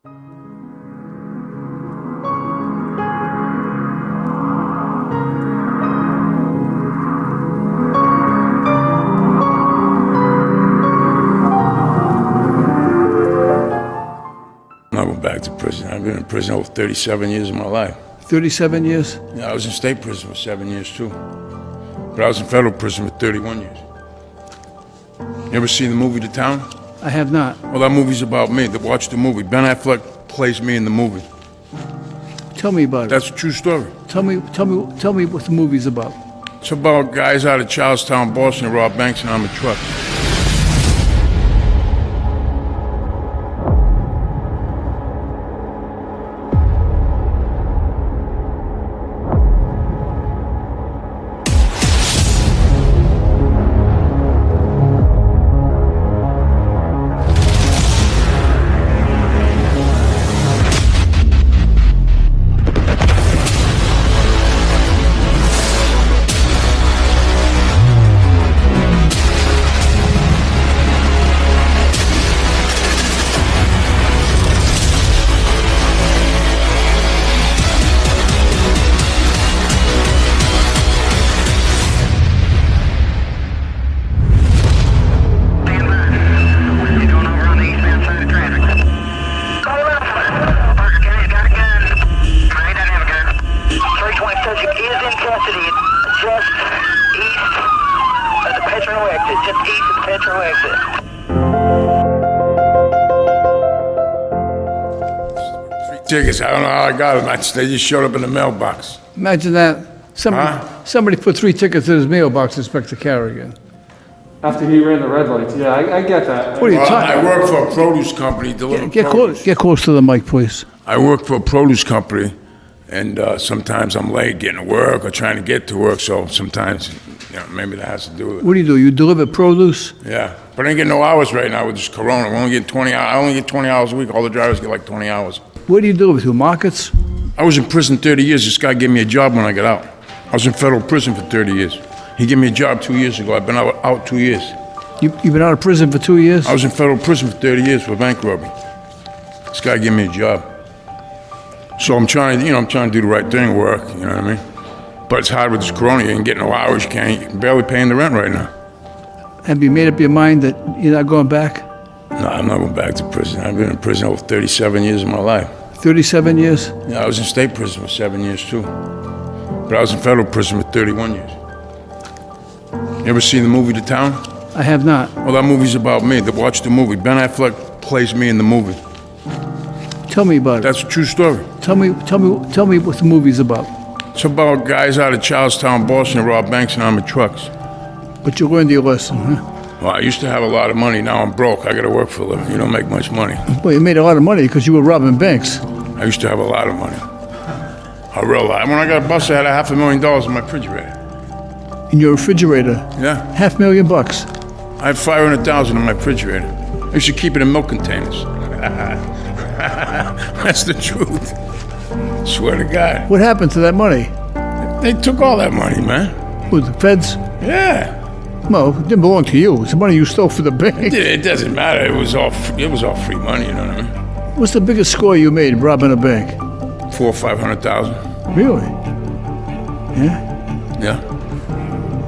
I went back to prison. I've been in prison over 37 years of my life. 37 years? Yeah, I was in state prison for 7 years too. But I was in federal prison for 31 years. You ever seen the movie The Town? I have not. Well, that movie's about me. Watch the movie. Ben Affleck plays me in the movie. Tell me about it. That's a true story. Tell me what the movie's about. It's about guys out of Charlestown, Boston, who rob banks and armored trucks. Tickets, I don't know how I got them. They just showed up in the mailbox. Imagine that. Somebody put 3 tickets in his mailbox, Inspector Carrigan. After he ran the red lights, yeah, I get that. What are you Well, talking I work for a produce company delivering produce. Get close to the mic, please. I work for a produce company, and sometimes I'm late getting to work or trying to get to work, so sometimes, maybe that has to do with it. What do? You deliver produce? Yeah, but I ain't getting no hours right now with this corona. I only get 20 hours a week. All the drivers get like 20 hours. Where do you deliver to? Markets? I was in prison 30 years. This guy gave me a job when I got out. I was in federal prison for 30 years. He gave me a job 2 years ago. I've been out 2 years. You've been out of prison for 2 years? I was in federal prison for 30 years for bank robbery. This guy gave me a job. So I'm trying to do the right thing, work, you know what I mean? But it's hard with this corona. You ain't getting no hours. You're barely paying the rent right now. Have you made up your mind that you're not going back? No, I'm not going back to prison. I've been in prison over 37 years of my life. 37 years? Yeah, I was in state prison for 7 years too. But I was in federal prison for 31 years. You ever seen the movie The Town? I have not. Well, that movie's about me. Watch the movie. Ben Affleck plays me in the movie. Tell me about it. That's a true story. Tell me what the movie's about. It's about guys out of Charlestown, Boston, who rob banks and armored trucks. But you learned your lesson, huh? Well, I used to have a lot of money. Now I'm broke. I got to work for a living. You don't make much money. Well, you made a lot of money because you were robbing banks. I used to have a lot of money. A real lot. When I got busted, I had $500,000 in my refrigerator. In your refrigerator? Yeah. $500,000. I had $500,000 in my refrigerator. I used to keep it in milk containers. That's the truth. Swear to God. What happened to that money? They took all that money, man. Who, the feds? Yeah. Well, it didn't belong to you. It's the money you stole for the bank. It doesn't matter. It was all free money, you know what I mean? What's the biggest score you made robbing a bank? $400,000 or $500,000. Really? Yeah? Yeah.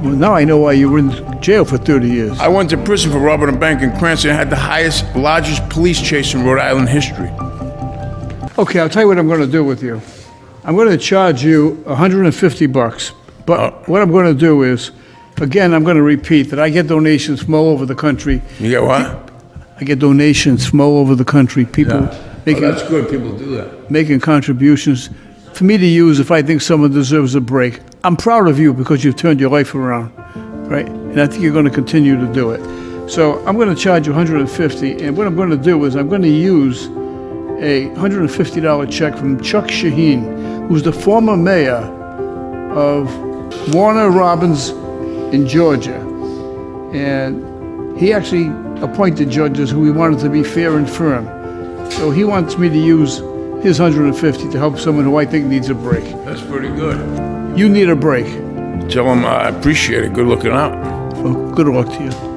Well, now I know why you were in jail for 30 years. I went to prison for robbing a bank in Cranston. I had the largest police chase in Rhode Island history. Okay, I'll tell you what I'm going to do with you. I'm going to charge you $150. But what I'm going to do is, again, I'm going to repeat that I get donations from all over the country. You get what? I get donations from all over the country. People making, that's good. People do that. Making contributions for me to use if I think someone deserves a break. I'm proud of you because you've turned your life around, right? And I think you're going to continue to do it. So I'm going to charge you $150, and what I'm going to do is I'm going to use a $150 check from Chuck Shaheen, who's the former mayor of Warner Robins in Georgia. And he actually appointed judges who he wanted to be fair and firm. So he wants me to use his $150 to help someone who I think needs a break. That's pretty good. You need a break. Tell him I appreciate it. Good looking out. Well, good luck to you.